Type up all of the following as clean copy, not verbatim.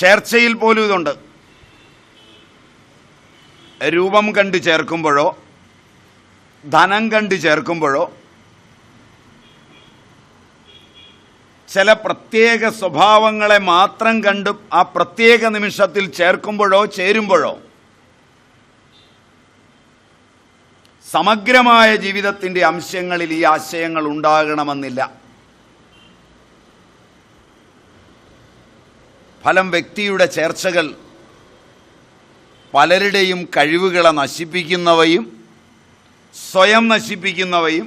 ചേർച്ചയിൽ പോലും ഇതുണ്ട്. രൂപം കണ്ട് ചേർക്കുമ്പോഴോ ധനം കണ്ട് ചേർക്കുമ്പോഴോ ചില പ്രത്യേക സ്വഭാവങ്ങളെ മാത്രം കണ്ട് ആ പ്രത്യേക നിമിഷത്തിൽ ചേർക്കുമ്പോഴോ ചേരുമ്പോഴോ സമഗ്രമായ ജീവിതത്തിൻ്റെ അംശങ്ങളിൽ ഈ ആശയങ്ങൾ ഉണ്ടാകണമെന്നില്ല. ഫലം വ്യക്തിയുടെ ചേർച്ചകൾ പലരുടെയും കഴിവുകളെ നശിപ്പിക്കുന്നവയും സ്വയം നശിപ്പിക്കുന്നവയും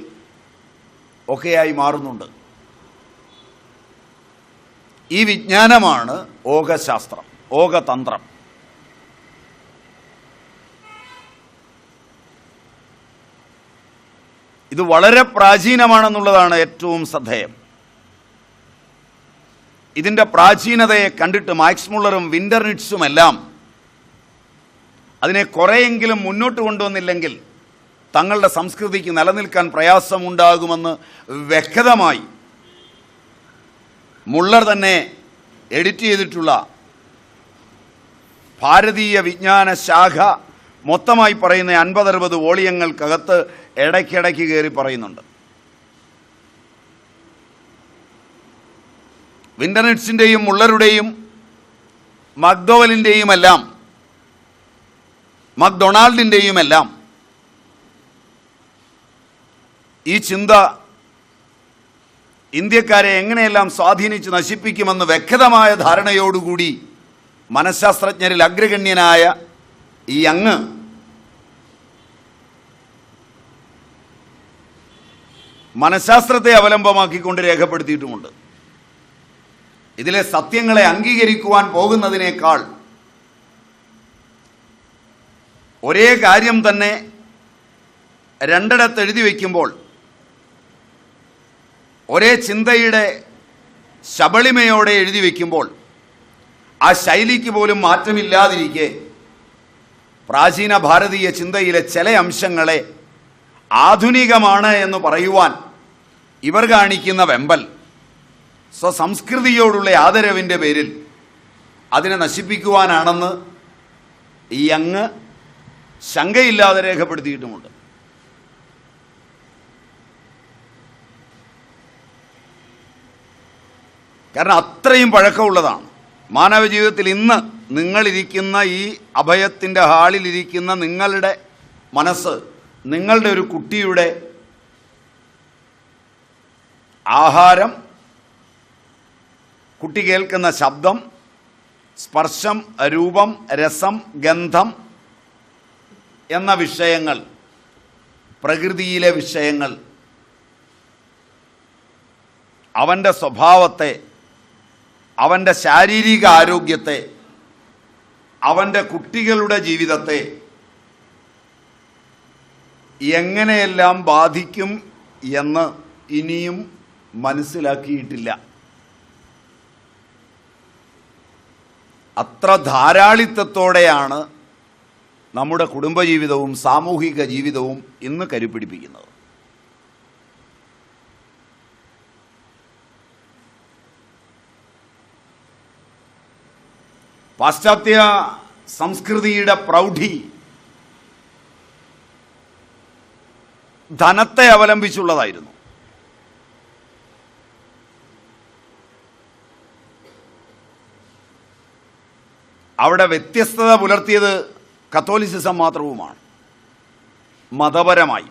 ഒക്കെയായി മാറുന്നുണ്ട്. ഈ വിജ്ഞാനമാണ് ഓഘശാസ്ത്രം, ഓഘതന്ത്രം. ഇത് വളരെ പ്രാചീനമാണെന്നുള്ളതാണ് ഏറ്റവും ശ്രദ്ധേയം. ഇതിൻ്റെ പ്രാചീനതയെ കണ്ടിട്ട് മാക്സ് മുള്ളറും വിന്റർനിറ്റ്സുമെല്ലാം അതിനെ കുറേയെങ്കിലും മുന്നോട്ട് കൊണ്ടുവന്നില്ലെങ്കിൽ തങ്ങളുടെ സംസ്കൃതിക്ക് നിലനിൽക്കാൻ പ്രയാസമുണ്ടാകുമെന്ന് വ്യക്തമായി മുള്ളർ തന്നെ എഡിറ്റ് ചെയ്തിട്ടുള്ള ഭാരതീയ വിജ്ഞാന ശാഖ മൊത്തമായി പറയുന്ന 50-60 വോളിയങ്ങൾക്കകത്ത് ഇടയ്ക്കിടയ്ക്ക് കയറി പറയുന്നുണ്ട്. വിന്റർനിറ്റ്സിൻ്റെയും മുള്ളറുടെയും മക്ഡൊവലിൻ്റെയും എല്ലാം മക്ഡൊണാൾഡിൻ്റെയും എല്ലാം ഈ ചിന്ത ഇന്ത്യക്കാരെ എങ്ങനെയെല്ലാം സ്വാധീനിച്ച് നശിപ്പിക്കുമെന്ന് വ്യക്തമായ ധാരണയോടുകൂടി മനഃശാസ്ത്രജ്ഞരിൽ അഗ്രഗണ്യനായ ഈ യങ് മനഃശാസ്ത്രത്തെ അവലംബമാക്കിക്കൊണ്ട് രേഖപ്പെടുത്തിയിട്ടുമുണ്ട്. ഇതിലെ സത്യങ്ങളെ അംഗീകരിക്കുവാൻ പോകുന്നതിനേക്കാൾ ഒരേ കാര്യം തന്നെ രണ്ടിടത്ത് എഴുതി വയ്ക്കുമ്പോൾ ഒരേ ചിന്തയുടെ ശബളിമയോടെ എഴുതി വയ്ക്കുമ്പോൾ ആ ശൈലിക്ക് പോലും മാറ്റമില്ലാതിരിക്കെ പ്രാചീന ഭാരതീയ ചിന്തയിലെ ചില അംശങ്ങളെ ആധുനികമാണ് എന്ന് പറയുവാൻ ഇവർ കാണിക്കുന്ന വെമ്പൽ സ്വസംസ്കൃതിയോടുള്ള ആദരവിൻ്റെ പേരിൽ അതിനെ നശിപ്പിക്കുവാനാണെന്ന് ഈ യങ് ശങ്കയില്ലാതെ രേഖപ്പെടുത്തിയിട്ടുമുണ്ട്. കാരണം അത്രയും പഴക്കമുള്ളതാണ്. മാനവ ജീവിതത്തിൽ ഇന്ന് നിങ്ങളിരിക്കുന്ന ഈ അഭയത്തിൻ്റെ ഹാളിലിരിക്കുന്ന നിങ്ങളുടെ മനസ്സ് നിങ്ങളുടെ ഒരു കുട്ടിയുടെ ആഹാരം, കുട്ടി കേൾക്കുന്ന ശബ്ദം, സ്പർശം, രൂപം, രസം, ഗന്ധം എന്ന വിഷയങ്ങൾ, പ്രകൃതിയിലെ വിഷയങ്ങൾ അവൻ്റെ സ്വഭാവത്തെ, അവൻ്റെ ശാരീരിക ആരോഗ്യത്തെ, അവൻ്റെ കുട്ടികളുടെ ജീവിതത്തെ എങ്ങനെയെല്ലാം ബാധിക്കും എന്ന് ഇനിയും മനസ്സിലാക്കിയിട്ടില്ല. അത്ര ധാരാളിത്തത്തോടെയാണ് നമ്മുടെ കുടുംബജീവിതവും സാമൂഹിക ജീവിതവും ഇന്ന് കരുപിടിപ്പിക്കുന്നത്. പാശ്ചാത്യ സംസ്കൃതിയുടെ പ്രൗഢി ധനത്തെ അവലംബിച്ചുള്ളതായിരുന്നു. അവിടെ വ്യത്യസ്തത പുലർത്തിയത് കത്തോലിസിസം മാത്രവുമാണ്. മതപരമായി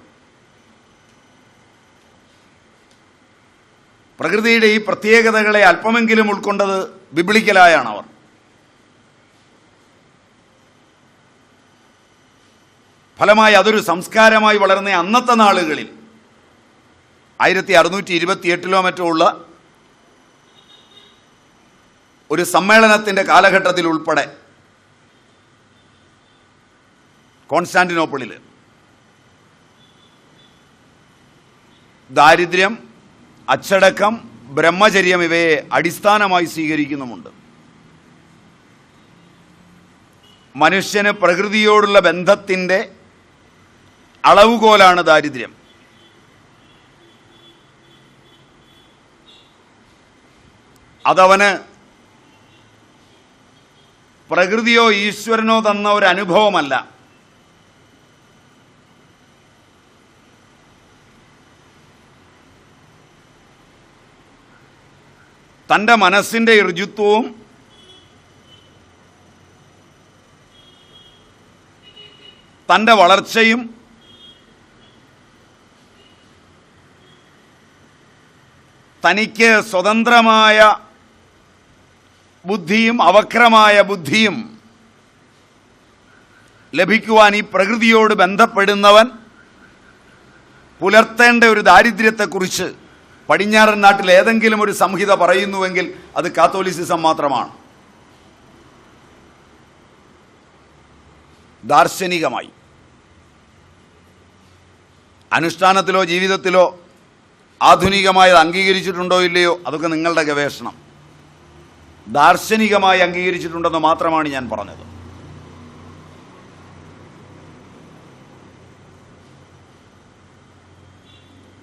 പ്രകൃതിയുടെ ഈ പ്രത്യേകതകളെ അല്പമെങ്കിലും ഉൾക്കൊണ്ടത് ബിബ്ലിക്കലായാണ് അവർ. ഫലമായി അതൊരു സംസ്കാരമായി വളർന്ന അന്നത്തെ നാളുകളിൽ 1628 മറ്റോ ഉള്ള ഒരു സമ്മേളനത്തിൻ്റെ കാലഘട്ടത്തിൽ ഉൾപ്പെടെ കോൺസ്റ്റാന്റിനോപ്പിളിൽ ദാരിദ്ര്യം, അച്ചടക്കം, ബ്രഹ്മചര്യം ഇവയെ അടിസ്ഥാനമായി സ്വീകരിക്കുന്നുമുണ്ട്. മനുഷ്യന് പ്രകൃതിയോടുള്ള ബന്ധത്തിൻ്റെ അളവുകോലാണ് ദാരിദ്ര്യം. അതവന് പ്രകൃതിയോ ഈശ്വരനോ തന്ന ഒരു അനുഭവമല്ല. തൻ്റെ മനസ്സിൻ്റെ ഋജുത്വവും തൻ്റെ വളർച്ചയും തനിക്ക് സ്വതന്ത്രമായ ബുദ്ധിയും അവക്രമായ ബുദ്ധിയും ലഭിക്കുവാൻ ഈ പ്രകൃതിയോട് ബന്ധപ്പെടുന്നവൻ പുലർത്തേണ്ട ഒരു ദാരിദ്ര്യത്തെക്കുറിച്ച് പടിഞ്ഞാറൻ നാട്ടിൽ ഏതെങ്കിലും ഒരു സംഹിത പറയുന്നുവെങ്കിൽ അത് കാത്തോലിസിസം മാത്രമാണ്. ദാർശനികമായി അനുഷ്ഠാനത്തിലോ ജീവിതത്തിലോ ആധുനികമായത് അംഗീകരിച്ചിട്ടുണ്ടോ ഇല്ലയോ അതൊക്കെ നിങ്ങളുടെ ഗവേഷണം. ദാർശനികമായി അംഗീകരിച്ചിട്ടുണ്ടെന്ന് മാത്രമാണ് ഞാൻ പറഞ്ഞത്.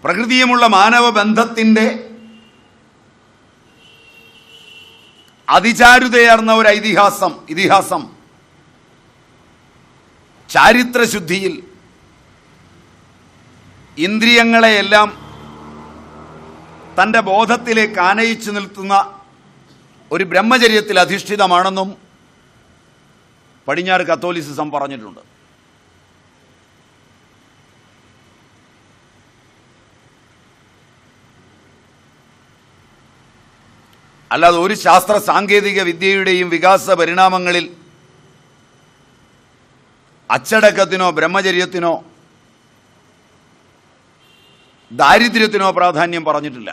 പ്രകൃതിയുമുള്ള മാനവ ബന്ധത്തിൻ്റെ അതിചാരുതയാർന്ന ഒരു ഇതിഹാസം ചാരിത്രശുദ്ധിയിൽ ഇന്ദ്രിയങ്ങളെയെല്ലാം തൻ്റെ ബോധത്തിലേക്ക് ആനയിച്ചു നിർത്തുന്ന ഒരു ബ്രഹ്മചര്യത്തിൽ അധിഷ്ഠിതമാണെന്നും പടിഞ്ഞാറ് കത്തോലിസിസം പറഞ്ഞിട്ടുണ്ട്. അല്ലാതെ ഒരു ശാസ്ത്ര സാങ്കേതിക വിദ്യയുടെയും വികാസ പരിണാമങ്ങളിൽ അച്ചടക്കത്തിനോ ബ്രഹ്മചര്യത്തിനോ ദാരിദ്ര്യത്തിനോ പ്രാധാന്യം പറഞ്ഞിട്ടില്ല.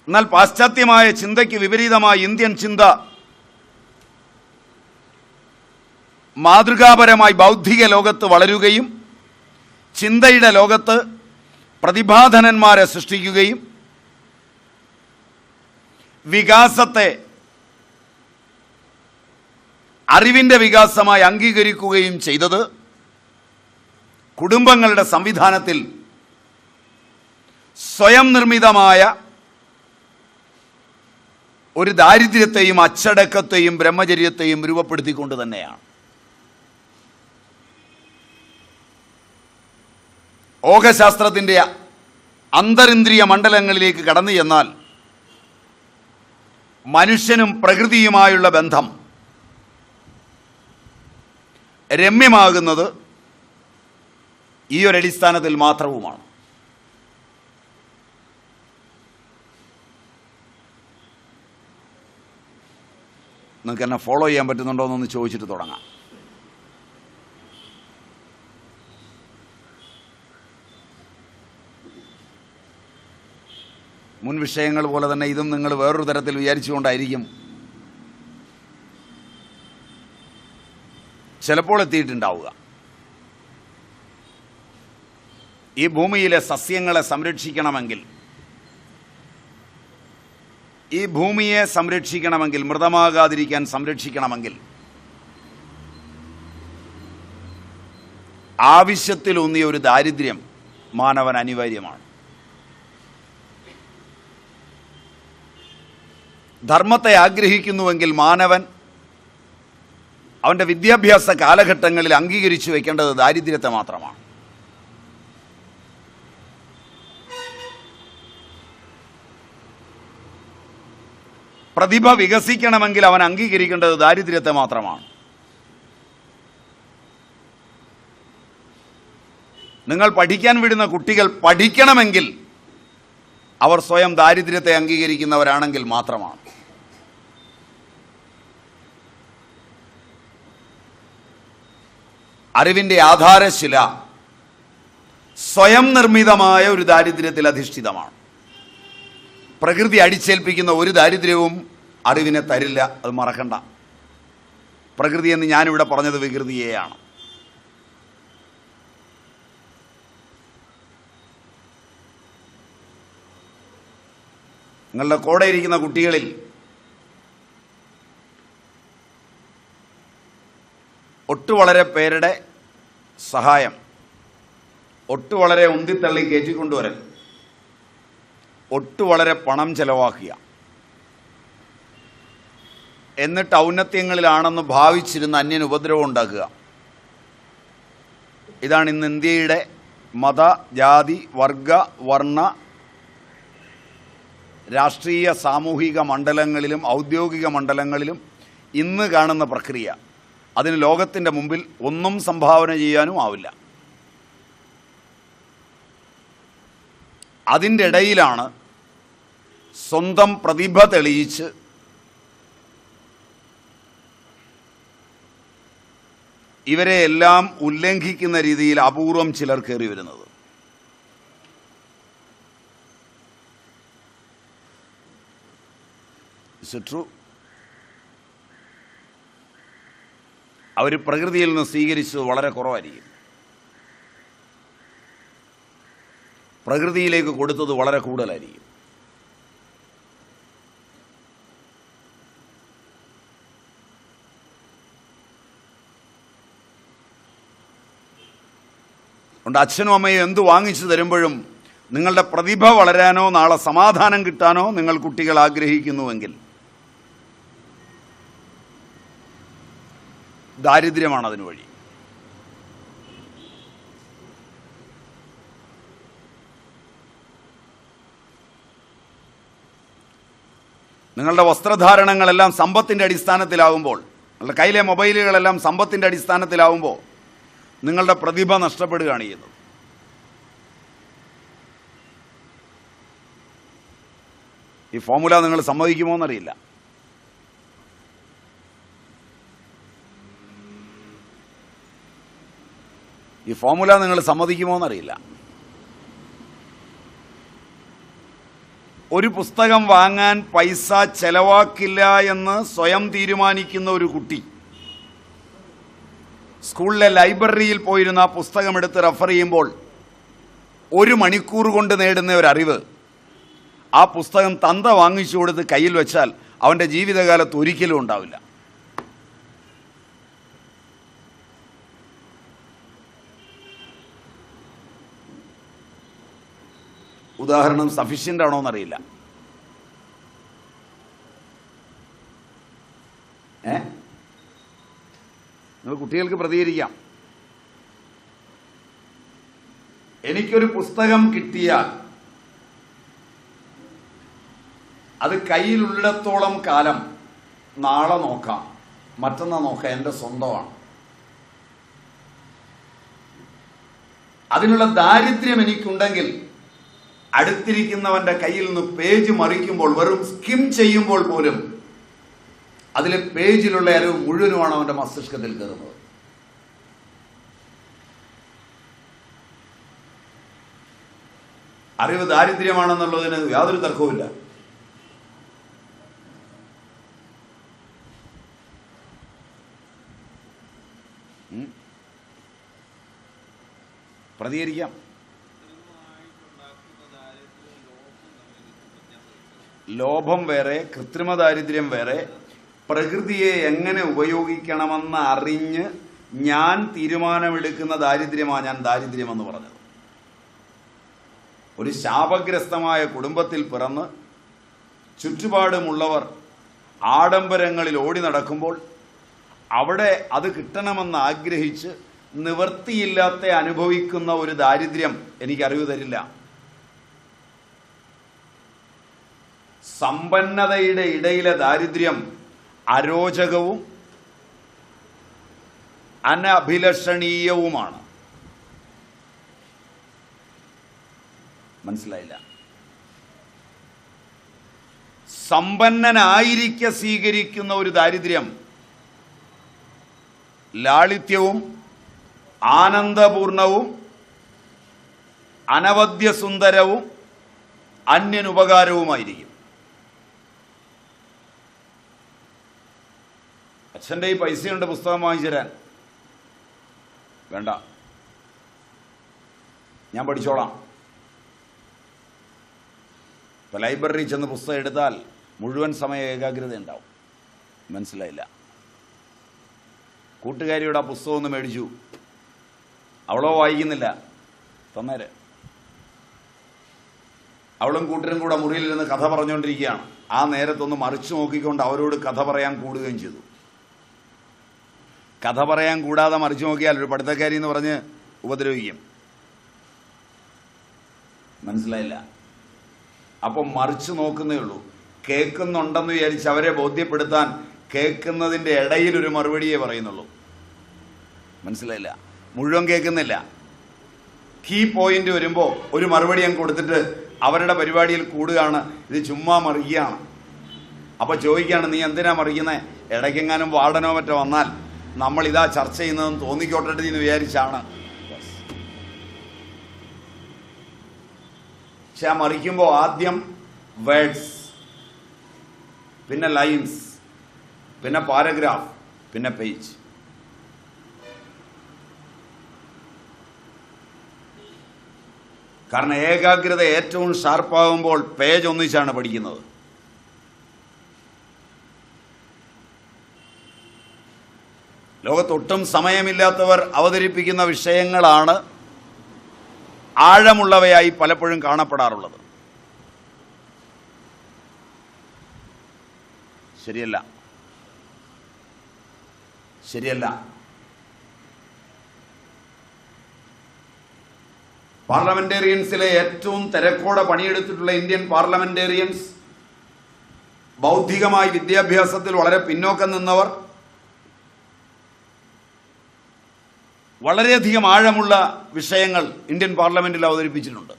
എന്നാൽ പാശ്ചാത്യമായ ചിന്തയ്ക്ക് വിപരീതമായ ഇന്ത്യൻ ചിന്ത മാതൃകാപരമായി ബൗദ്ധിക ലോകത്ത് വളരുകയും ചിന്തയുടെ ലോകത്ത് പ്രതിഭാധനന്മാരെ സൃഷ്ടിക്കുകയും വികാസത്തെ അറിവിൻ്റെ വികാസമായി അംഗീകരിക്കുകയും ചെയ്തത് കുടുംബങ്ങളുടെ സംവിധാനത്തിൽ സ്വയം നിർമ്മിതമായ ഒരു ദാരിദ്ര്യത്തെയും അച്ചടക്കത്തെയും ബ്രഹ്മചര്യത്തെയും രൂപപ്പെടുത്തിക്കൊണ്ട് തന്നെയാണ്. ഓഘശാസ്ത്രത്തിൻ്റെ അന്തരിന്ദ്രിയ മണ്ഡലങ്ങളിലേക്ക് കടന്നു ചെന്നാൽ മനുഷ്യനും പ്രകൃതിയുമായുള്ള ബന്ധം രമ്യമാകുന്നത് ഈ ഒരു അടിസ്ഥാനത്തിൽ മാത്രവുമാണ്. നിങ്ങൾക്ക് എന്നെ ഫോളോ ചെയ്യാൻ പറ്റുന്നുണ്ടോ എന്നൊന്ന് ചോദിച്ചിട്ട് തുടങ്ങാം. മുൻ വിഷയങ്ങൾ പോലെ തന്നെ ഇതും നിങ്ങൾ വേറൊരു തരത്തിൽ വിചാരിച്ചുകൊണ്ടായിരിക്കും ചിലപ്പോൾ എത്തിയിട്ടുണ്ടാവുക. ഈ ഭൂമിയിലെ സസ്യങ്ങളെ സംരക്ഷിക്കണമെങ്കിൽ, ഈ ഭൂമിയെ സംരക്ഷിക്കണമെങ്കിൽ, മൃതമാകാതിരിക്കാൻ സംരക്ഷിക്കണമെങ്കിൽ ആവശ്യത്തിലൂന്നിയ ഒരു ദാരിദ്ര്യം മാനവൻ അനിവാര്യമാണ്. ധർമ്മത്തെ ആഗ്രഹിക്കുന്നുവെങ്കിൽ മാനവൻ അവൻ്റെ വിദ്യാഭ്യാസ കാലഘട്ടങ്ങളിൽ അംഗീകരിച്ചു വയ്ക്കേണ്ടത് ദാരിദ്ര്യത്തെ മാത്രമാണ്. പ്രതിഭ വികസിക്കണമെങ്കിൽ അവൻ അംഗീകരിക്കേണ്ടത് ദാരിദ്ര്യത്തെ മാത്രമാണ്. നിങ്ങൾ പഠിക്കാൻ വിടുന്ന കുട്ടികൾ പഠിക്കണമെങ്കിൽ അവർ സ്വയം ദാരിദ്ര്യത്തെ അംഗീകരിക്കുന്നവരാണെങ്കിൽ മാത്രമാണ്. അറിവിൻ്റെ ആധാരശില സ്വയം നിർമ്മിതമായ ഒരു ദാരിദ്ര്യത്തിൽ അധിഷ്ഠിതമാണ്. പ്രകൃതി അടിച്ചേൽപ്പിക്കുന്ന ഒരു ദാരിദ്ര്യവും അറിവിനെ തരില്ല, അത് മറക്കണ്ട. പ്രകൃതി എന്ന് ഞാനിവിടെ പറഞ്ഞത് വികൃതിയെയാണ്. നിങ്ങളുടെ കൂടെ ഇരിക്കുന്ന കുട്ടികളിൽ വളരെ പേരുടെ സഹായം, വളരെ ഉന്തിത്തള്ളി കയറ്റിക്കൊണ്ടുവരൽ, വളരെ പണം ചെലവാക്കുക, എന്നിട്ട് ഔന്നത്യങ്ങളിലാണെന്ന് ഭാവിച്ചിരുന്ന അന്യന് ഉപദ്രവം ഉണ്ടാക്കുക. ഇതാണ് ഇന്ന് ഇന്ത്യയുടെ മത, ജാതി, വർഗ, വർണ്ണ, രാഷ്ട്രീയ, സാമൂഹിക മണ്ഡലങ്ങളിലും ഔദ്യോഗിക മണ്ഡലങ്ങളിലും ഇന്ന് കാണുന്ന പ്രക്രിയ. അതിന് ലോകത്തിൻ്റെ മുമ്പിൽ ഒന്നും സംഭാവന ചെയ്യാനും ആവില്ല. അതിൻ്റെ ഇടയിലാണ് സ്വന്തം പ്രതിഭ തെളിയിച്ച് ഇവരെ എല്ലാം ഉല്ലംഘിക്കുന്ന രീതിയിൽ അപൂർവം ചിലർ കയറി വരുന്നത്. അവർ പ്രകൃതിയിൽ നിന്ന് സ്വീകരിച്ചത് വളരെ കുറവായിരിക്കും, പ്രകൃതിയിലേക്ക് കൊടുത്തത് വളരെ കൂടുതലായിരിക്കും. അതുകൊണ്ട് അച്ഛനും അമ്മയും എന്ത് വാങ്ങിച്ചു തരുമ്പോഴും നിങ്ങളുടെ പ്രതിഭ വളരാനോ നാളെ സമാധാനം കിട്ടാനോ നിങ്ങൾ കുട്ടികൾ ആഗ്രഹിക്കുന്നുവെങ്കിൽ ദാരിദ്ര്യമാണ് അതിന് വഴി. നിങ്ങളുടെ വസ്ത്രധാരണങ്ങളെല്ലാം സമ്പത്തിൻ്റെ അടിസ്ഥാനത്തിലാവുമ്പോൾ, നിങ്ങളുടെ കയ്യിലെ മൊബൈലുകളെല്ലാം സമ്പത്തിൻ്റെ അടിസ്ഥാനത്തിലാവുമ്പോൾ നിങ്ങളുടെ പ്രതിഭ നഷ്ടപ്പെടുകയാണ് ചെയ്യുന്നത്. ഈ ഫോർമുല നിങ്ങൾ സമ്മതിക്കുമോ എന്നറിയില്ല. ഈ ഫോർമുല നിങ്ങൾ സമ്മതിക്കുമോ എന്നറിയില്ല. ഒരു പുസ്തകം വാങ്ങാൻ പൈസ ചെലവാക്കില്ല എന്ന് സ്വയം തീരുമാനിക്കുന്ന ഒരു കുട്ടി സ്കൂളിലെ ലൈബ്രറിയിൽ പോയിരുന്ന ആ പുസ്തകം എടുത്ത് റെഫർ ചെയ്യുമ്പോൾ 1 മണിക്കൂർ കൊണ്ട് നേടുന്ന ഒരു അറിവ് ആ പുസ്തകം തന്ത വാങ്ങിച്ചു കൊടുത്ത് കയ്യിൽ വെച്ചാൽ അവൻ്റെ ജീവിതകാലത്ത് ഒരിക്കലും ഉണ്ടാവില്ല. ഉദാഹരണം സഫീഷ്യൻ്റ് ആണോ എന്നറിയില്ല. നിങ്ങൾ കുട്ടികൾക്ക് പ്രതികരിക്കാം. എനിക്കൊരു പുസ്തകം കിട്ടിയാൽ അത് കയ്യിലുള്ളിടത്തോളം കാലം നാളെ നോക്കാം, മറ്റന്നാ നോക്കാം, എൻ്റെ സ്വന്തമാണ്. അതിനുള്ള ദാരിദ്ര്യം എനിക്കുണ്ടെങ്കിൽ അടുത്തിരിക്കുന്നവൻ്റെ കയ്യിൽ നിന്ന് പേജ് മറിക്കുമ്പോൾ, വെറും സ്കിം ചെയ്യുമ്പോൾ പോലും അതിലെ പേജിലുള്ള അറിവ് മുഴുവനുമാണ് അവൻ്റെ മസ്തിഷ്കത്തിൽ കയറുന്നത്. അറിവ് ദാരിദ്ര്യമാണെന്നുള്ളതിന് യാതൊരു തർക്കവുമില്ല. പ്രതികരിക്കാം. ലോഭം വേറെ, കൃത്രിമ ദാരിദ്ര്യം വേറെ. പ്രകൃതിയെ എങ്ങനെ ഉപയോഗിക്കണമെന്ന് അറിഞ്ഞ് ഞാൻ തീരുമാനമെടുക്കുന്ന ദാരിദ്ര്യമാണ് ഞാൻ ദാരിദ്ര്യമെന്ന് പറഞ്ഞത്. ഒരു ശാപഗ്രസ്തമായ കുടുംബത്തിൽ പിറന്ന് ചുറ്റുപാടുമുള്ളവർ ആഡംബരങ്ങളിൽ ഓടി നടക്കുമ്പോൾ അവിടെ അത് കിട്ടണമെന്ന് ആഗ്രഹിച്ച് നിവൃത്തിയില്ലാത്ത അനുഭവിക്കുന്ന ഒരു ദാരിദ്ര്യം എനിക്കറിവ് തരില്ല. സമ്പന്നതയുടെ ഇടയിലെ ദാരിദ്ര്യം അരോചകവും അനഭിലഷണീയവുമാണ്. മനസ്സിലായില്ല? സമ്പന്നനായിരിക്കെ സ്വീകരിക്കുന്ന ഒരു ദാരിദ്ര്യം ലാളിത്യവും ആനന്ദപൂർണവും അനവദ്യസുന്ദരവും അന്യനുപകാരവുമായിരിക്കും. അച്ഛൻ്റെ ഈ പൈസയുണ്ട് പുസ്തകം വാങ്ങിച്ചു തരാൻ, വേണ്ട, ഞാൻ പഠിച്ചോളാം. ഇപ്പോൾ ലൈബ്രറി ചെന്ന് പുസ്തകം എടുത്താൽ മുഴുവൻ സമയ ഏകാഗ്രത ഉണ്ടാവും. മനസ്സിലായില്ല? കൂട്ടുകാരിയുടെ ആ പുസ്തകം ഒന്ന് മേടിച്ചു, അവളോ വായിക്കുന്നില്ല, തന്നേരെ. അവളും കൂട്ടരും കൂടെ മുറിയിലിരുന്ന് കഥ പറഞ്ഞുകൊണ്ടിരിക്കുകയാണ്. ആ നേരത്തൊന്ന് മറിച്ചു നോക്കിക്കൊണ്ട് അവരോട് കഥ പറയാൻ കൂടുകയും ചെയ്തു. കഥ പറയാൻ കൂടാതെ മറിച്ചു നോക്കിയാൽ ഒരു പഠിത്തക്കാരി എന്ന് പറഞ്ഞ് ഉപദ്രവിക്കും. മനസ്സിലായില്ല? അപ്പം മറിച്ചു നോക്കുന്നേ ഉള്ളൂ. കേൾക്കുന്നുണ്ടെന്ന് വിചാരിച്ച് അവരെ ബോധ്യപ്പെടുത്താൻ കേൾക്കുന്നതിൻ്റെ ഇടയിൽ ഒരു മറുപടിയേ പറയുന്നുള്ളൂ. മനസ്സിലായില്ല? മുഴുവൻ കേൾക്കുന്നില്ല. കീ പോയിന്റ് വരുമ്പോൾ ഒരു മറുപടി അങ്ങ് കൊടുത്തിട്ട് അവരുടെ പരിപാടിയിൽ കൂടുകയാണ്. ഇത് ചുമ്മാ മറിയുകയാണ്. അപ്പോൾ ചോദിക്കുകയാണ്, നീ എന്തിനാ മറിയുന്നത്? ഇടയ്ക്കെങ്ങാനും വാർഡനോ മറ്റോ വന്നാൽ നമ്മളിതാ ചർച്ച ചെയ്യുന്നതെന്ന് തോന്നിക്കോട്ടെ എന്ന് വിചാരിച്ചാണ്. പക്ഷെ ആ മറിക്കുമ്പോൾ ആദ്യം വേർഡ്സ്, പിന്നെ ലൈൻസ്, പിന്നെ പാരഗ്രാഫ്, പിന്നെ പേജ്. കാരണം ഏകാഗ്രത ഏറ്റവും ഷാർപ്പാകുമ്പോൾ പേജ് ഒന്നിച്ചാണ് പഠിക്കുന്നത്. ലോകത്തൊട്ടും സമയമില്ലാത്തവർ അവതരിപ്പിക്കുന്ന വിഷയങ്ങളാണ് ആഴമുള്ളവയായി പലപ്പോഴും കാണപ്പെടാറുള്ളത്. ശരിയല്ല, ശരിയല്ല. പാർലമെന്റേറിയൻസിലെ ഏറ്റവും തിരക്കോടെ പണിയെടുത്തിട്ടുള്ള ഇന്ത്യൻ പാർലമെന്റേറിയൻസ്, ബൗദ്ധികമായി വിദ്യാഭ്യാസത്തിൽ വളരെ പിന്നോക്കം നിന്നവർ, വളരെയധികം ആഴമുള്ള വിഷയങ്ങൾ ഇന്ത്യൻ പാർലമെന്റിൽ അവതരിപ്പിച്ചിട്ടുണ്ട്.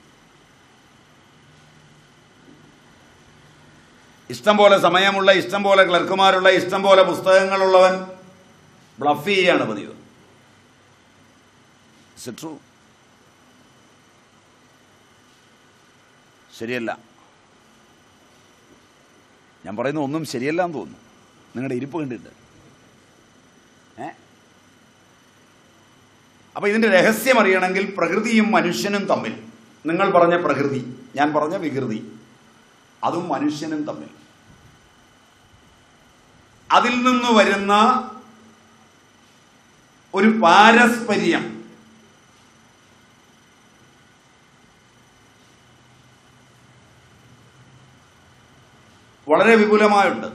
ഇഷ്ടം പോലെ സമയമുള്ള, ഇഷ്ടം പോലെ ക്ലർക്കുമാരുള്ള, ഇഷ്ടം പോലെ പുസ്തകങ്ങളുള്ളവൻ ബ്ലഫ് ചെയ്യാണ് പതിവ്. It's it true? ശരിയല്ല. ഞാൻ പറയുന്ന ഒന്നും ശരിയല്ല എന്ന് തോന്നുന്നു നിങ്ങളുടെ ഇരിപ്പ് കണ്ടിട്ട്. അപ്പോൾ ഇതിൻ്റെ രഹസ്യം അറിയണമെങ്കിൽ പ്രകൃതിയും മനുഷ്യനും തമ്മിൽ, നിങ്ങൾ പറഞ്ഞ പ്രകൃതി, ഞാൻ പറഞ്ഞ വികൃതി, അതും മനുഷ്യനും തമ്മിൽ, അതിൽ നിന്ന് വരുന്ന ഒരു പാരസ്പര്യം വളരെ വിപുലമായുണ്ട്.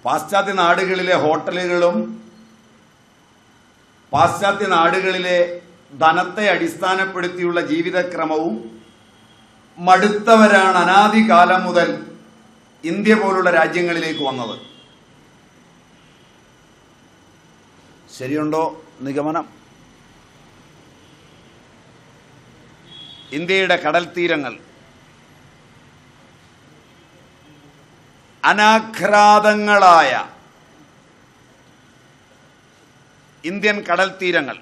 പാശ്ചാത്യ നാടുകളിലെ ഹോട്ടലുകളും പാശ്ചാത്യ നാടുകളിലെ ധനത്തെ അടിസ്ഥാനപ്പെടുത്തിയുള്ള ജീവിതക്രമവും മടുത്തവരാണ് അനാദികാലം മുതൽ ഇന്ത്യ പോലുള്ള രാജ്യങ്ങളിലേക്ക് വന്നത്. ശരിയുണ്ടോ നിഗമനം? ഇന്ത്യയുടെ കടൽ തീരങ്ങൾ, അനാഘ്രാതങ്ങളായ ഇന്ത്യൻ കടൽ തീരങ്ങൾ,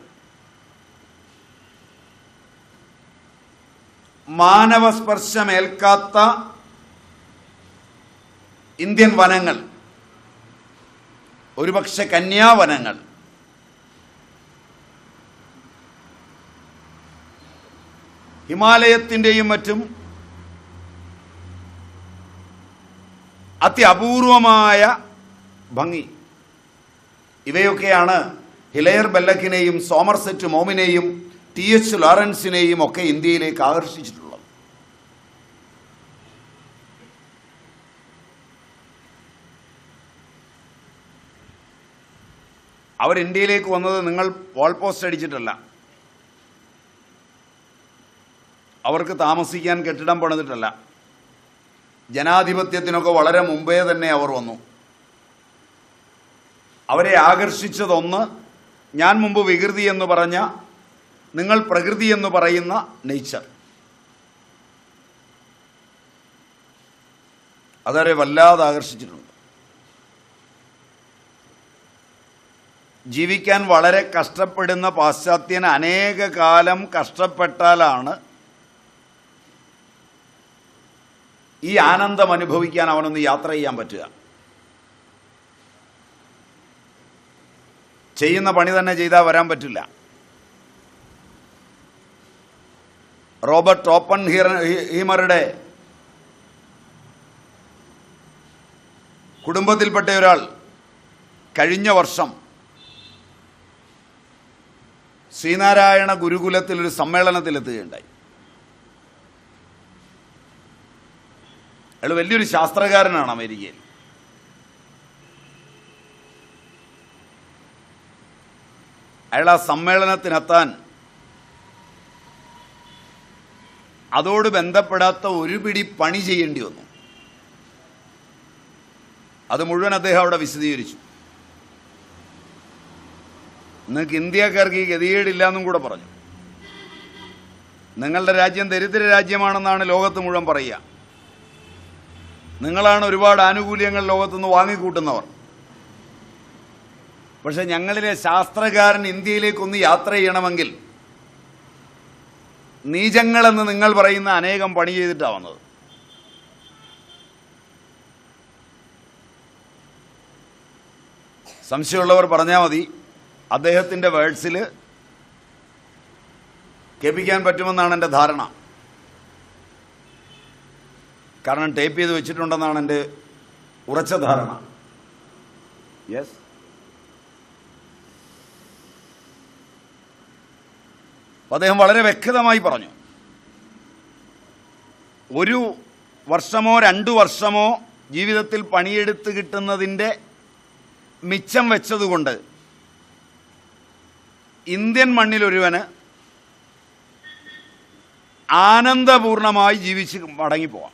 മാനവസ്പർശമേൽക്കാത്ത ഇന്ത്യൻ വനങ്ങൾ, ഒരുപക്ഷെ കന്യാവനങ്ങൾ, ഹിമാലയത്തിൻ്റെയും മറ്റും അത്യപൂർവമായ ഭംഗി, ഇവയൊക്കെയാണ് ഹിലയർ ബെല്ലക്കിനെയും സോമർസെറ്റ് മോമിനെയും TH ലോറൻസിനെയും ഒക്കെ ഇന്ത്യയിലേക്ക് ആകർഷിച്ചിട്ടുള്ളത്. അവർ ഇന്ത്യയിലേക്ക് വന്നത് നിങ്ങൾ വാൾ പോസ്റ്റ് അടിച്ചിട്ടല്ല. അവർക്ക് താമസിക്കാൻ കെട്ടിടം പണിതിട്ടല്ല. ജനാധിപത്യത്തിനൊക്കെ വളരെ മുമ്പേ തന്നെ അവർ വന്നു. അവരെ ആകർഷിച്ചതൊന്ന്, ഞാൻ മുമ്പ് വികൃതി എന്ന് പറഞ്ഞ, നിങ്ങൾ പ്രകൃതി എന്ന് പറയുന്ന നേച്ചർ. അതവരെ വല്ലാതെ ആകർഷിച്ചിട്ടുണ്ട്. ജീവിക്കാൻ വളരെ കഷ്ടപ്പെടുന്ന പാശ്ചാത്യൻ അനേക കാലം കഷ്ടപ്പെട്ടാലാണ് ഈ ആനന്ദം അനുഭവിക്കാൻ അവനൊന്ന് യാത്ര ചെയ്യാൻ പറ്റുക. ചെയ്യുന്ന പണി തന്നെ ചെയ്താൽ വരാൻ പറ്റില്ല. റോബർട്ട് ഓപ്പൺഹീമറുടെ കുടുംബത്തിൽപ്പെട്ട ഒരാൾ കഴിഞ്ഞ വർഷം ശ്രീനാരായണ ഗുരുകുലത്തിൽ ഒരു സമ്മേളനത്തിലെത്തുകയുണ്ടായി. അയാൾ വലിയൊരു ശാസ്ത്രകാരനാണ് അമേരിക്കയിൽ. അയാൾ ആ സമ്മേളനത്തിനെത്താൻ അതോട് ബന്ധപ്പെടാത്ത ഒരു പിടി പണി ചെയ്യേണ്ടി വന്നു. അത് മുഴുവൻ അദ്ദേഹം അവിടെ വിശദീകരിച്ചു. നിങ്ങൾക്ക് ഇന്ത്യക്കാർക്ക് ഈ ഗതികേടില്ല എന്നും കൂടെ പറഞ്ഞു. നിങ്ങളുടെ രാജ്യം ദരിദ്ര രാജ്യമാണെന്നാണ് ലോകത്ത് മുഴുവൻ പറയുക. നിങ്ങളാണ് ഒരുപാട് ആനുകൂല്യങ്ങൾ ലോകത്തുനിന്ന് വാങ്ങിക്കൂട്ടുന്നവർ. പക്ഷെ ഞങ്ങളിലെ ശാസ്ത്രകാരൻ ഇന്ത്യയിലേക്കൊന്ന് യാത്ര ചെയ്യണമെങ്കിൽ നീചങ്ങളെന്ന് നിങ്ങൾ പറയുന്ന അനേകം പണി ചെയ്തിട്ടാണ് വന്നത്. സംശയമുള്ളവർ പറഞ്ഞാൽ മതി. അദ്ദേഹത്തിൻ്റെ വേർഡ്സിൽ കേൾപ്പിക്കാൻ പറ്റുമെന്നാണ് എൻ്റെ ധാരണ. കാരണം ടൈപ്പ് ചെയ്ത് വെച്ചിട്ടുണ്ടെന്നാണ് എൻ്റെ ഉറച്ച ധാരണ. യെസ്, അദ്ദേഹം വളരെ വ്യക്തമായി പറഞ്ഞു. 1 വർഷമോ 2 വർഷമോ ജീവിതത്തിൽ പണിയെടുത്ത് കിട്ടുന്നതിൻ്റെ മിച്ചം വെച്ചതുകൊണ്ട് ഇന്ത്യൻ മണ്ണിലൊരുവന് ആനന്ദപൂർണമായി ജീവിച്ച് മടങ്ങിപ്പോവാം.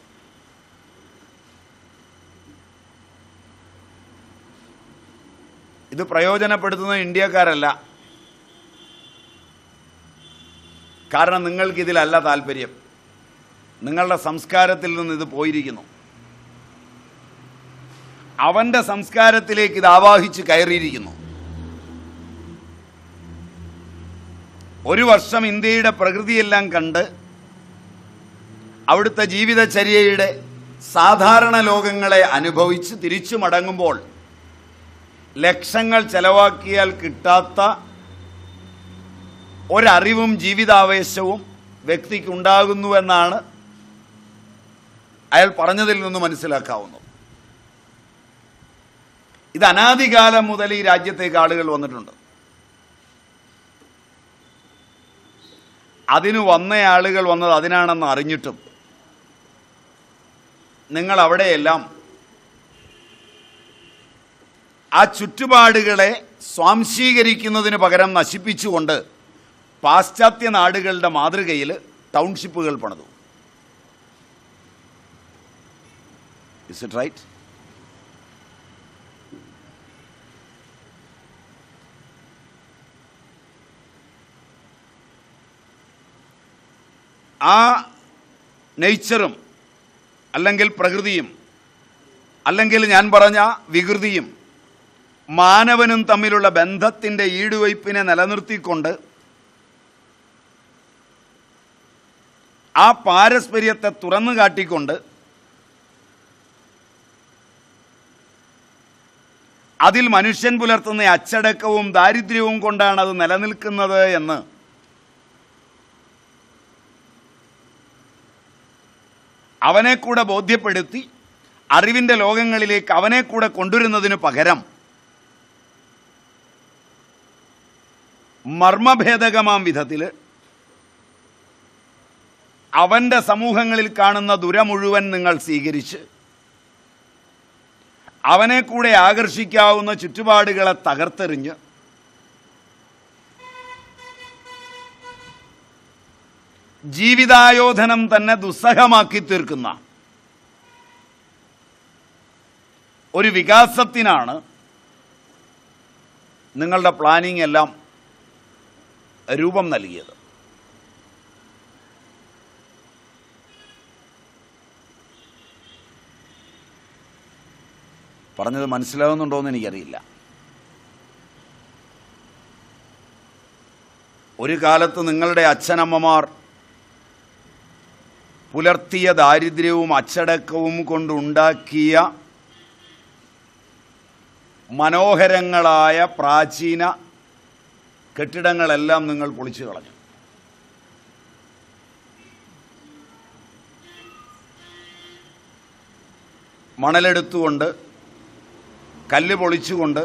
ഇത് പ്രയോജനപ്പെടുത്തുന്ന ഇന്ത്യക്കാരല്ല. കാരണം നിങ്ങൾക്കിതിലല്ല താല്പര്യം. നിങ്ങളുടെ സംസ്കാരത്തിൽ നിന്ന് ഇത് പോയിരിക്കുന്നു. അവൻ്റെ സംസ്കാരത്തിലേക്ക് ഇത് ആവാഹിച്ച് കയറിയിരിക്കുന്നു. 1 വർഷം ഇന്ത്യയുടെ പ്രകൃതിയെല്ലാം കണ്ട് അവിടുത്തെ ജീവിതചര്യയുടെ സാധാരണ ലോകങ്ങളെ അനുഭവിച്ച് തിരിച്ചു മടങ്ങുമ്പോൾ ലക്ഷങ്ങൾ ചെലവാക്കിയാൽ കിട്ടാത്ത ഒരറിവും ജീവിതാവേശവും വ്യക്തിക്കുണ്ടാകുന്നുവെന്നാണ് അയാൾ പറഞ്ഞതിൽ നിന്ന് മനസ്സിലാക്കാവുന്നത്. ഇത് അനാദികാലം മുതൽ ഈ രാജ്യത്തേക്ക് ആളുകൾ വന്നിട്ടുണ്ട്. അതിനു വന്ന ആളുകൾ വന്നത് അതിനാണെന്ന് അറിഞ്ഞിട്ടും നിങ്ങൾ അവിടെയെല്ലാം ആ ചുറ്റുപാടുകളെ സ്വാംശീകരിക്കുന്നതിന് പകരം നശിപ്പിച്ചുകൊണ്ട് പാശ്ചാത്യ നാടുകളുടെ മാതൃകയിൽ ടൗൺഷിപ്പുകൾ പണിതു. Is it right? ആ നേച്ചറും അല്ലെങ്കിൽ പ്രകൃതിയും അല്ലെങ്കിൽ ഞാൻ പറഞ്ഞ വികൃതിയും മാനവനും തമ്മിലുള്ള ബന്ധത്തിൻ്റെ ഈടുവയ്പ്പിനെ നിലനിർത്തിക്കൊണ്ട് ആ പാരസ്പര്യത്തെ തുറന്നു കാട്ടിക്കൊണ്ട് അതിൽ മനുഷ്യൻ പുലർത്തുന്ന അച്ചടക്കവും ദാരിദ്ര്യവും കൊണ്ടാണ് അത് നിലനിൽക്കുന്നത് എന്ന് അവനെ കൂടെ ബോധ്യപ്പെടുത്തി അറിവിൻ്റെ ലോകങ്ങളിലേക്ക് അവനെ കൂടെ കൊണ്ടുവരുന്നതിന് പകരം മർമ്മഭേദകമാം വിധത്തിൽ അവൻ്റെ സമൂഹങ്ങളിൽ കാണുന്ന ദുര മുഴുവൻ നിങ്ങൾ സ്വീകരിച്ച് അവനെ കൂടെ ആകർഷിക്കാവുന്ന ചുറ്റുപാടുകളെ തകർത്തെറിഞ്ഞ് ജീവിതായോധനം തന്നെ ദുസ്സഹമാക്കി തീർക്കുന്ന ഒരു വികാസത്തിനാണ് നിങ്ങളുടെ പ്ലാനിംഗ് എല്ലാം രൂപം നൽകിയത്. പറഞ്ഞത് മനസ്സിലാവുന്നുണ്ടോയെന്ന് എനിക്കറിയില്ല. ഒരു കാലത്ത് നിങ്ങളുടെ അച്ഛനമ്മമാർ പുലർത്തിയ ദാരിദ്ര്യവും അച്ചടക്കവും കൊണ്ടുണ്ടാക്കിയ മനോഹരങ്ങളായ പ്രാചീന കെട്ടിടങ്ങളെല്ലാം നിങ്ങൾ പൊളിച്ചു കളഞ്ഞു. മണലെടുത്തുകൊണ്ട് കല്ല് പൊളിച്ചുകൊണ്ട്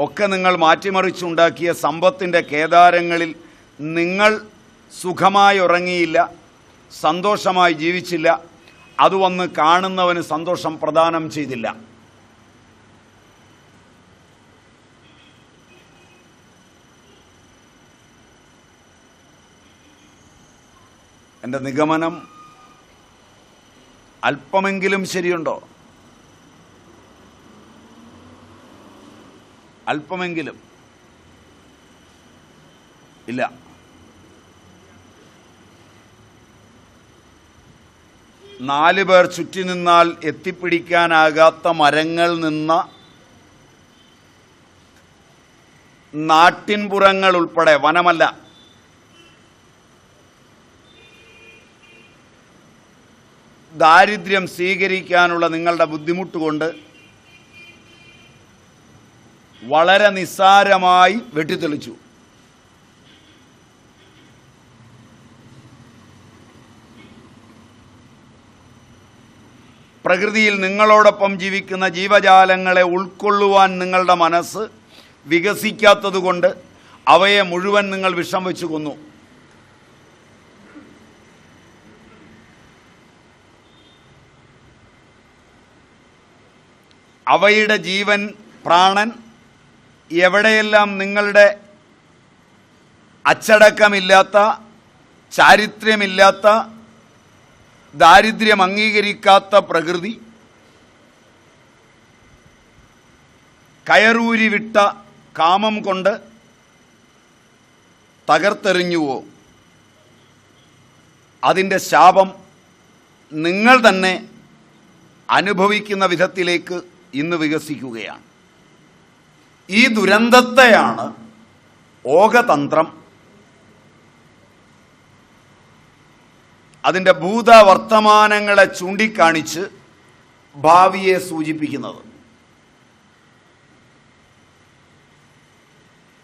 ഒക്കെ നിങ്ങൾ മാറ്റിമറിച്ചുണ്ടാക്കിയ സമ്പത്തിൻ്റെ കേദാരങ്ങളിൽ നിങ്ങൾ സുഖമായി ഉറങ്ങിയില്ല, സന്തോഷമായി ജീവിച്ചില്ല. അത് വന്ന് കാണുന്നവന് സന്തോഷം പ്രദാനം ചെയ്തില്ല. എൻ്റെ നിഗമനം അല്പമെങ്കിലും ശരിയുണ്ടോ? അല്പമെങ്കിലും ഇല്ല. നാല് പേർ ചുറ്റി നിന്നാൽ എത്തിപ്പിടിക്കാനാകാത്ത മരങ്ങൾ നിന്ന നാട്ടിൻപുറങ്ങൾ ഉൾപ്പെടെ, വനമല്ല, ദാരിദ്ര്യം സ്വീകരിക്കാനുള്ള നിങ്ങളുടെ ബുദ്ധിമുട്ട് കൊണ്ട് വളരെ നിസ്സാരമായി വെട്ടിത്തെളിച്ചു. പ്രകൃതിയിൽ നിങ്ങളോടൊപ്പം ജീവിക്കുന്ന ജീവജാലങ്ങളെ ഉൾക്കൊള്ളുവാൻ നിങ്ങളുടെ മനസ്സ് വികസിക്കാത്തതുകൊണ്ട് അവയെ മുഴുവൻ നിങ്ങൾ വിഷം വെച്ച് കൊന്നു. അവയുടെ ജീവൻ, പ്രാണൻ എവിടെയെല്ലാം നിങ്ങളുടെ അച്ചടക്കമില്ലാത്ത, ചാരിത്ര്യമില്ലാത്ത, ദാരിദ്ര്യം അംഗീകരിക്കാത്ത പ്രകൃതി കയറൂരി വിട്ട കാമം കൊണ്ട് തകർത്തെറിഞ്ഞുവോ, അതിൻ്റെ ശാപം നിങ്ങൾ തന്നെ അനുഭവിക്കുന്ന വിധത്തിലേക്ക് ഇന്ന് വികസിക്കുകയാണ്. ഈ ദുരന്തത്തെയാണ് ഓഘതന്ത്രം അതിൻ്റെ ഭൂതവർത്തമാനങ്ങളെ ചൂണ്ടിക്കാണിച്ച് ഭാവിയെ സൂചിപ്പിക്കുന്നത്.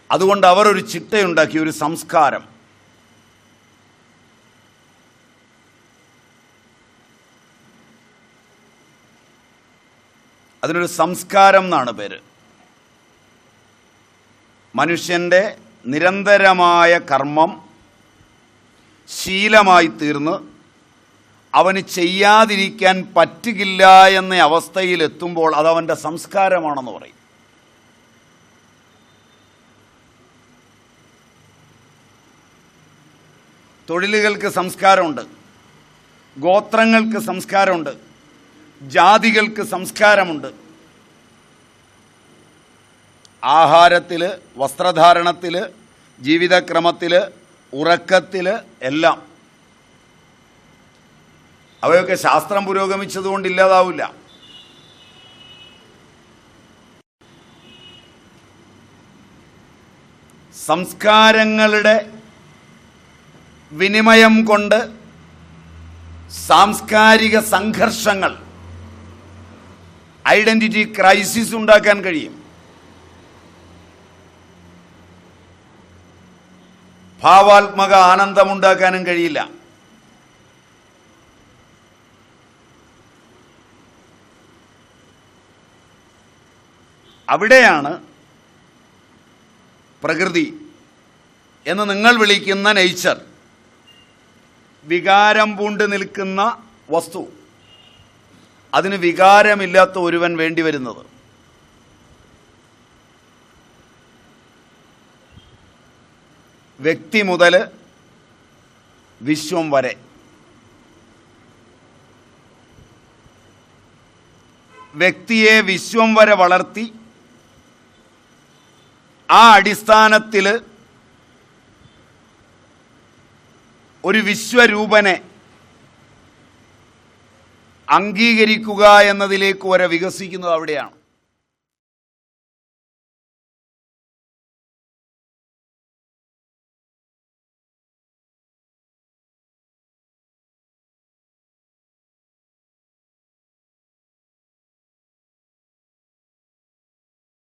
അതുകൊണ്ട് അവർ ഒരു ചിട്ടയുണ്ടാക്കി, ഒരു സംസ്കാരം. അതിനൊരു സംസ്കാരം എന്നാണ് പേര്. മനുഷ്യൻ്റെ നിരന്തരമായ കർമ്മം ശീലമായി തീർന്ന് അവന് ചെയ്യാതിരിക്കാൻ പറ്റുകില്ല എന്ന അവസ്ഥയിലെത്തുമ്പോൾ അതവൻ്റെ സംസ്കാരമാണെന്ന് പറയും. തൊഴിലുകൾക്ക് സംസ്കാരമുണ്ട്, ഗോത്രങ്ങൾക്ക് സംസ്കാരമുണ്ട്, ജാതികൾക്ക് സംസ്കാരമുണ്ട്. ആഹാരത്തിൽ, വസ്ത്രധാരണത്തിൽ, ജീവിതക്രമത്തിൽ, ഉറക്കത്തിൽ എല്ലാം. അവയൊക്കെ ശാസ്ത്രം പുരോഗമിച്ചതുകൊണ്ട് ഇല്ലാതാവില്ല. സംസ്കാരങ്ങളുടെ വിനിമയം കൊണ്ട് സാംസ്കാരിക സംഘർഷങ്ങൾ, ഐഡന്റിറ്റി ക്രൈസിസ് ഉണ്ടാക്കാൻ കഴിയും. ഭാവാത്മക ആനന്ദമുണ്ടാക്കാനും കഴിയില്ല. അവിടെയാണ് പ്രകൃതി എന്ന് നിങ്ങൾ വിളിക്കുന്ന നേച്ചർ, വികാരം പൂണ്ട് നിൽക്കുന്ന വസ്തു, അതിന് വികാരമില്ലാത്ത ഒരുവൻ വേണ്ടി വരുന്നത്. വ്യക്തി മുതൽ വിശ്വം വരെ. വ്യക്തിയെ വിശ്വം വരെ വളർത്തി ആ അടിസ്ഥാനത്തിൽ ഒരു വിശ്വരൂപനെ അംഗീകരിക്കുക എന്നതിലേക്ക് വരെ വികസിക്കുന്നത് അവിടെയാണ്.